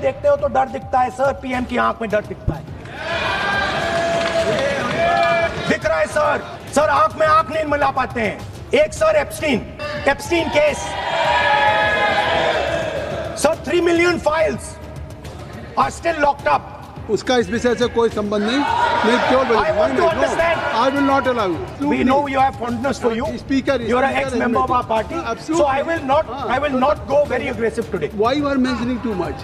देखते हो तो डर दिखता है सर, पीएम की आंख में डर दिखता है, दिख रहा है सर। सर आंख में आंख नहीं मिला पाते हैं। एक sir Epstein case sir, 3 million files are still locked up. उसका इस विषय से कोई संबंध नहीं। I want to understand. I will not allow you. We know you have fondness for you. Speaker, you are an ex-member of our party. Absolutely. So I will not go very aggressive today. Why you are mentioning too much?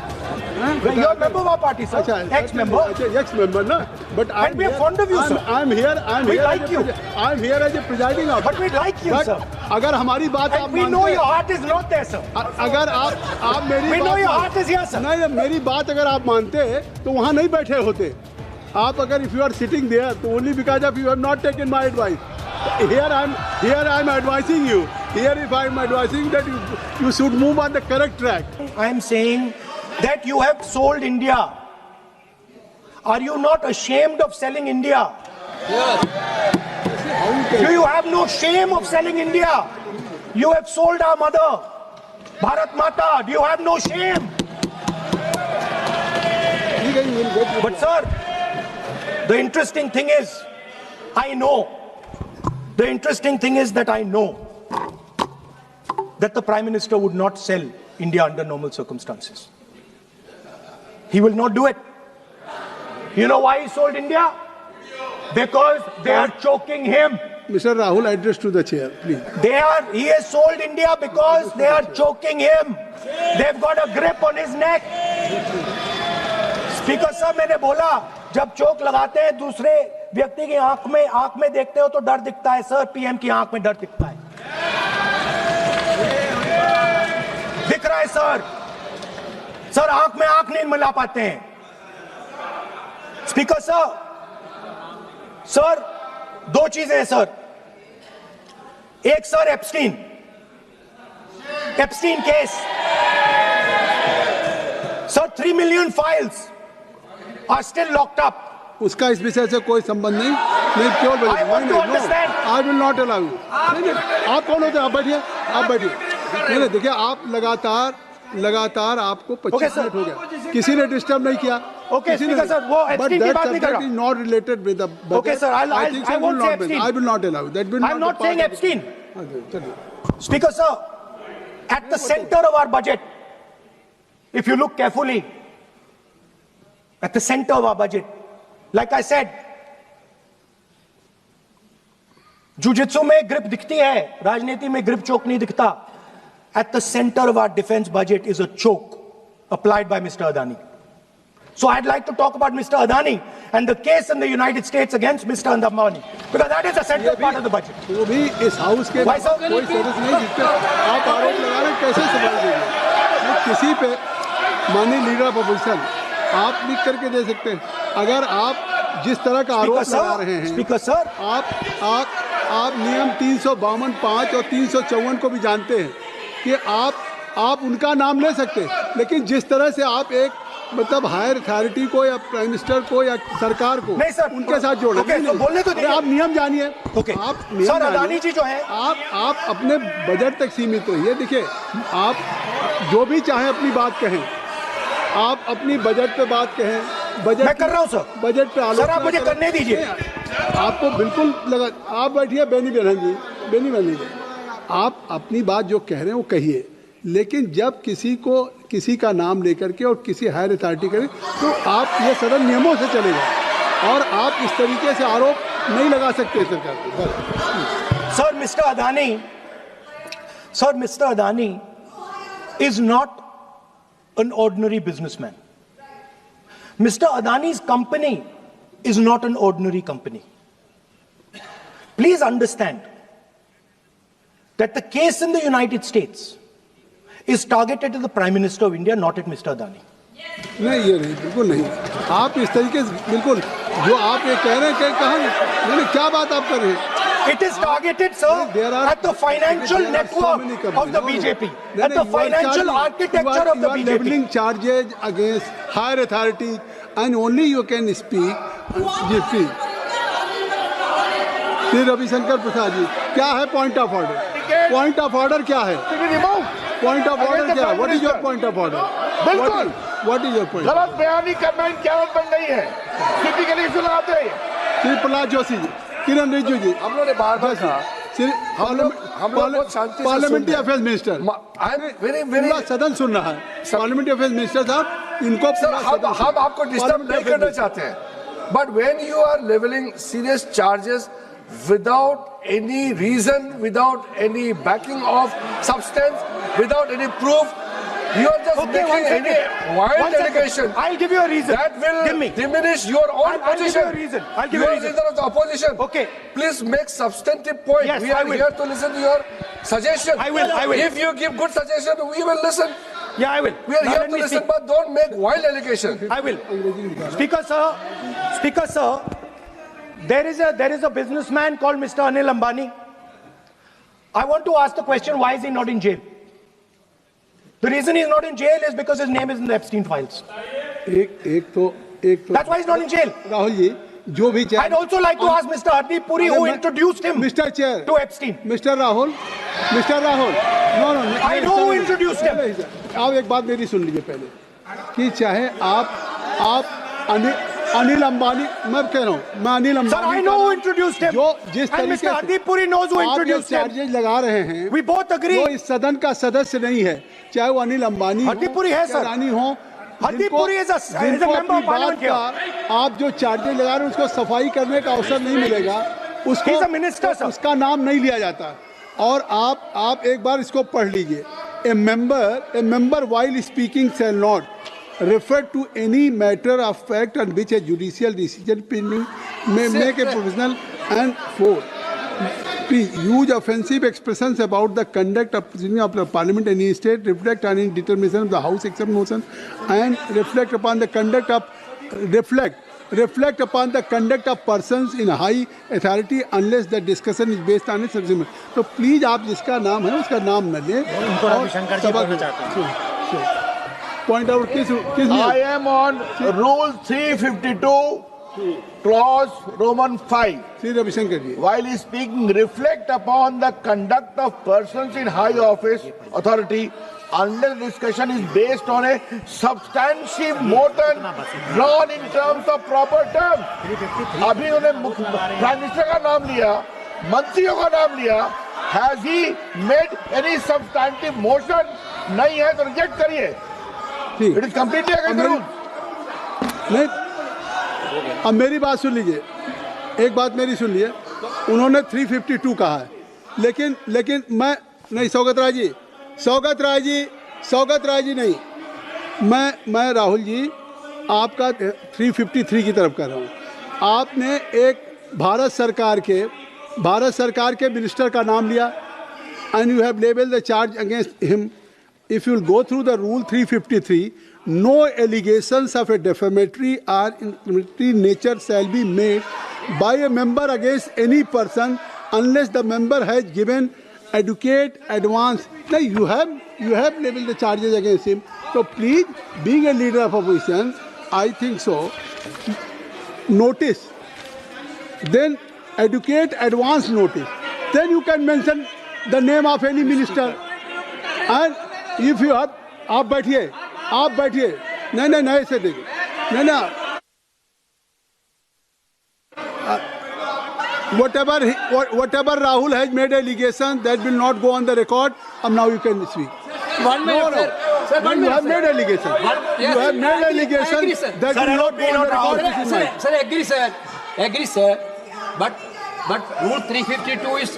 You are a member of our party, sir. Ex-member. Ex-member, na? But and we are fond of you, sir. I'm here. We like you. I'm here as a presiding officer. But we like you, sir. अगर हमारी बात आप we know your heart is not there, sir. अगर आप मेरी we know your heart is here, sir. नहीं, मेरी बात अगर आप मानते तो वहाँ नहीं बैठे होते आप। अगर if you are sitting there तो only because of you have not taken my advice. Here I'm advising you. Here if I'm advising that you should move on the correct track. I am saying that you have sold India. Are you not ashamed of selling India? Yes. Do you have no shame of selling India? You have sold our mother, Bharat Mata. Do you have no shame? But sir, the interesting thing is, I know that the Prime Minister would not sell India under normal circumstances. He will not do it. You know why he sold India? Because they are choking him. Mr. Rahul, address to the chair, please. He has sold India because they are choking him. They've got a grip on his neck. Speaker साहब, मैंने बोला जब चोक लगाते हैं दूसरे व्यक्ति की आंख में देखते हो तो डर दिखता है सर, पीएम की आंख में डर दिखता है, दिख रहा है सर। सर आंख में आंख नहीं मिला पाते हैं। स्पीकर साहब, सर दो चीजें हैं सर। एक sir Epstein case sir, 3 million files are still locked up. उसका इस विषय से कोई संबंध नहीं। I want to understand. I will not allow you. आप कौन होते हैं? आप बैठिए। नहीं, देखिए आप लगातार आपको 25 मिनट हो गया, किसी ने डिस्टर्ब नहीं किया। ओके स्पीकर सर, वो एप्स्टीन की बात नहीं कर रहा। Is not related with the budget. Okay sir, I won't say Epstein. I will not allow. That will not. I'm not saying Epstein. Speaker sir, at the center of our budget, if you look carefully, at the center of our budget, like I said, jujitsu में grip दिखती है, राजनीति में grip choke नहीं दिखता. At the center of our defense budget is a choke applied by Mr. Adani. So I'd like to talk about Mr. Adani and the case in the United States against Mr. Ambani, because that is the central part of the budget. वो भी इस house के कोई service नहीं दिखते। आप आरोप लगा रहे, कैसे सवाल देंगे? किसी पे माननीय लीडर ऑफ अपोजिशन आप लिख करके दे सकते हैं। अगर आप जिस तरह का आरोप लगा रहे हैं, स्पीकर सर, आप नियम 352(5) और 354 को भी जानते हैं कि आप उनका नाम ले सकते, लेकिन जिस तरह से आप एक मतलब हायर अथॉरिटी को या प्राइम मिनिस्टर को या सरकार को नहीं सर, उनके साथ जोड़ तो बोलने तो आप नियम जानिए। आप सर, अदानी जी जो है, आप अपने बजट तक सीमित रहिए। देखिए, आप जो भी चाहें अपनी बात कहें, आप अपनी बजट पे बात कहें। बजट मैं कर रहा हूं सर, बजट पे सर आप मुझे करने दीजिए। आपको बिल्कुल लगा, आप बैठिए बेनी बहन जी, आप अपनी बात जो कह रहे हैं वो कहिए, लेकिन जब किसी का नाम लेकर के और किसी हायर अथॉरिटी करें तो आप ये सरल नियमों से चलेगा और आप इस तरीके से आरोप नहीं लगा सकते सरकार को। Sir mister Adani is not an ordinary businessman. Mr. Adani's company is not an ordinary company. Please understand that the case in the United States is targeted at the Prime Minister of India, not at Mr. Adani. नहीं, ये नहीं, बिल्कुल नहीं। आप इस तरीके से बिल्कुल जो आप ये कह रहे हैं, कहाँ क्या बात आप कर रहे हैं? It is targeted, sir, at the financial network of the BJP, at the financial architecture of the BJP. You are leveling charges against higher authority, and only you can speak. Shri Ravishankar Prasad ji, क्या है point of order? Point of order क्या है? Point of order क्या है? What is your point of order? बिल्कुल what is your point? गलत बयानी करना इनकी आदत बन गई है, स्थिति के लिए सुनाते हैं। श्री प्रहलाद जोशी जी, किरण रिजिजू जी, हम लोगों ने बार-बार कहा, हम लोग बहुत शांति से पार्लियामेंट्री सुन रहे हैं। Affairs minister, I am very पूरा सदन सुन रहा है। पार्लियामेंट्री अफेयर्स मिनिस्टर साहब, इनको सर, पूरा सदन हम आपको डिस्टर्ब नहीं करना चाहते हैं, but when you are levelling serious charges without any reason, without any backing of substance, without any proof, you are just Okay, one making any second. wild One second. allegation. I'll give you a reason. That will Give me. diminish your own I'll give you position. a reason. I'll give you you a are reason. leader of the opposition. Okay. Please make substantive point. Yes, We I are will. here to listen to your suggestion. I will. If you give good suggestion, we will listen. Yeah, I will. We are Now here let to me listen, speak. but don't make wild allegation. I will. Speaker sir, there is a businessman called Mr. Anil Ambani. I want to ask the question, why is he not in jail? The reason he's not in jail is because his name is in the Epstein files. एक तो That's why he's not in jail. Rahul ji, जो भी I'd also like to ask Mr. Hardeep Puri, who introduced him mister chair, to Epstein. Mister Rahul, no I know who introduced him. आप एक बात मेरी सुन लीजिए पहले, कि चाहे आप अनिल अंबानी, मैं कह रहा हूँ, मैं Anil Sir, Ambani I know who introduced him. जो जिस And तरीके Mr. Hardeep Puri knows who introduced him. Charges लगा रहे हैं, We both agree. वो इस सदन का सदस्य नहीं है, चाहे वो अनिल अंबानी हो, हरदीप पुरी है, या सर। रानी हो, हरदीप जिनको- पुरी is a जिनको member of अपनी parliament बात का आप जो चार्जेज लगा रहे हैं उसको सफाई करने का अवसर नहीं मिलेगा, उसको He's a minister, sir. उसका नाम नहीं लिया जाता। और आप एक बार इसको पढ़ लीजिए, ए member while speaking shall not refer to any matter of fact on which a judicial decision pending may make a provisional and for use offensive expressions about the conduct of proceeding of the parliament in any state, reflect on any determination of the house except motion, and reflect upon the conduct of persons in high authority unless the discussion is based on its substance. तो please आप जिसका नाम है उसका नाम न लें। Point out किस I am on Rule 352, Clause Roman 5. Shri Ravishankar ji, While speaking, reflect upon the conduct of persons in high office, authority, unless discussion is based on a substantive motion drawn in terms of proper terms. अभी उन्होंने prime minister का नाम लिया, मंत्रियों का नाम लिया. Has he made any substantive motion? नहीं है तो रिजेक्ट करिए. ठीक It is completely against the rule. नहीं, अब मेरी बात सुन लीजिए, एक बात मेरी सुन लीजिए, उन्होंने 352 कहा है, लेकिन मैं नहीं, सौगत राय जी नहीं, मैं राहुल जी आपका 353 की तरफ कर रहा हूँ। आपने एक भारत सरकार के मिनिस्टर का नाम लिया, and you have labeled the charge against him. If you will go through the rule 353, no allegations of a defamatory or incriminatory nature shall be made by a member against any person unless the member has given adequate advance. Now you have labeled the charges against him. So please, being a leader of opposition, I think so. Notice, then adequate advance notice. Then you can mention the name of any minister. And if you have, आप बैठिए, नहीं ऐसे देखिए, नहीं, whatever Rahul has made allegation, that will not go on the record. And now you can speak. 1 minute, No. sir. 1 You minute, have sir. made allegation. Yes, You have made I agree, allegation sir. that Sir, will not go on the record. This is mine. Sir, agree, sir. But Rule 352 is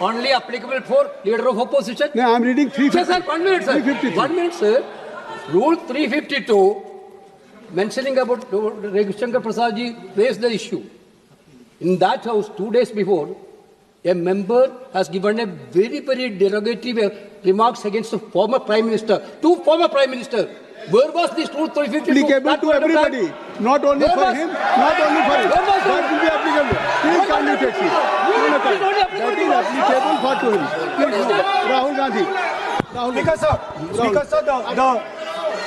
only applicable for leader of opposition. No, I am reading 350. Sir, 1 minute, sir. 353. 1 minute, sir. Rule 352, mentioning about Ravi Shankar Prasad ji raised the issue. In that house, 2 days before, a member has given a very, very derogatory remarks against the former Prime Minister. 2 former Prime Minister. Where was this Rule 352? Applicable That to point of time? everybody, not only Where for was- him, not only for him. Where was- That will be applicable. Please kindly take it. That is applicable for to him. Please, Rahul Gandhi.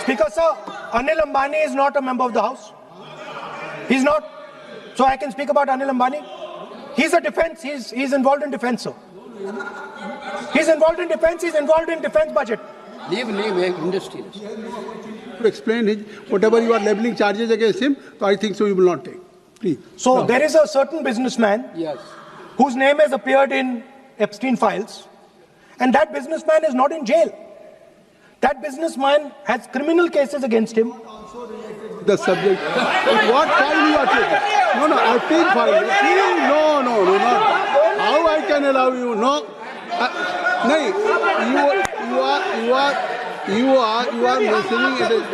Speaker sir, Anil Ambani is not a member of the House. He's not. So I can speak about Anil Ambani. He's a defense. He's involved in defense, sir. He's involved in defense. He's involved in defense budget. Leave industry. to explain his whatever you are labeling charges against him, so I think so you will not take. Please. So there is a certain businessman Yes. whose name has appeared in Epstein files, and that businessman is not in jail. That businessman has criminal cases against him. The subject. What file you are taking? No, Epstein file. No, not. How I can allow you? No. No. You are mentioning it.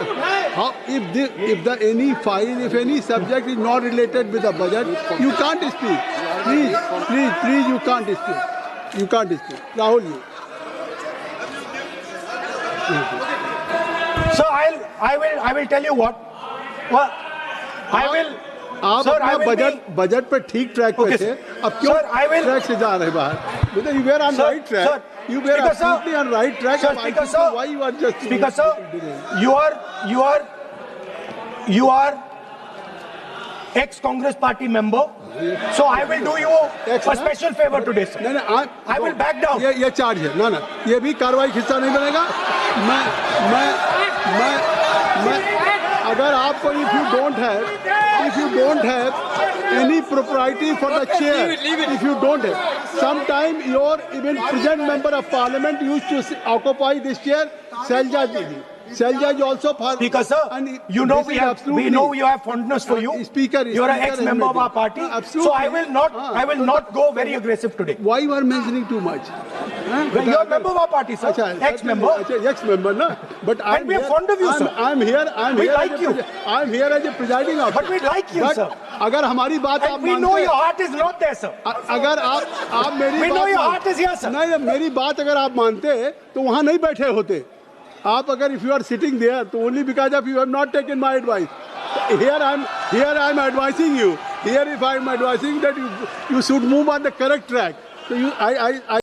How if any file, if any subject is not related with the budget, you can't speak. Please, you can't speak. You can't speak. Rahul, you. So I will tell you what. Well, I will. आप Sir, I अपना will budget पर ठीक track पे Okay, थे, sir. अब क्यों Sir, I will- track से जा रहे बाहर? Because you were on Sir, right track. sir, You were Speaker, sir. absolutely on right track. Sir, and I Speaker, think so sir. why you are just Speaker, sir, you are ex-Congress party member. So I will do you a special favor today, sir. नहीं, I will back down. ये charge है ना, ये भी कार्रवाई का हिस्सा नहीं बनेगा. मैं अगर आपको if you don't have any propriety for the chair, if you don't have, sometime your even present member of parliament used to occupy this chair, Selja Didi. Selja is also for Speaker, sir, and you know this is absolutely- we know you have fondness for you. Speaker, you are an Speaker ex-member of Ahmed. our party. Absolutely. So I will not go very aggressive today. Why you are mentioning too much? Well, you are a member of our party, sir. अच्छा, Ex-member. Ex-member, na? But And we are fond of you, sir. I'm here. We like you. I'm here as a presiding officer. But we like you, But sir. अगर हमारी बात आप And we मानते know हैं- your heart is not there, sir. अगर आप मेरी We बात know your मान- heart is here, sir. नहीं, मेरी बात अगर आप मानते तो वहाँ नहीं बैठे होते. आप अगर if you are sitting there, तो only because of you have not taken my advice. Here I'm advising you. Here if I'm advising that you should move on the correct track. So I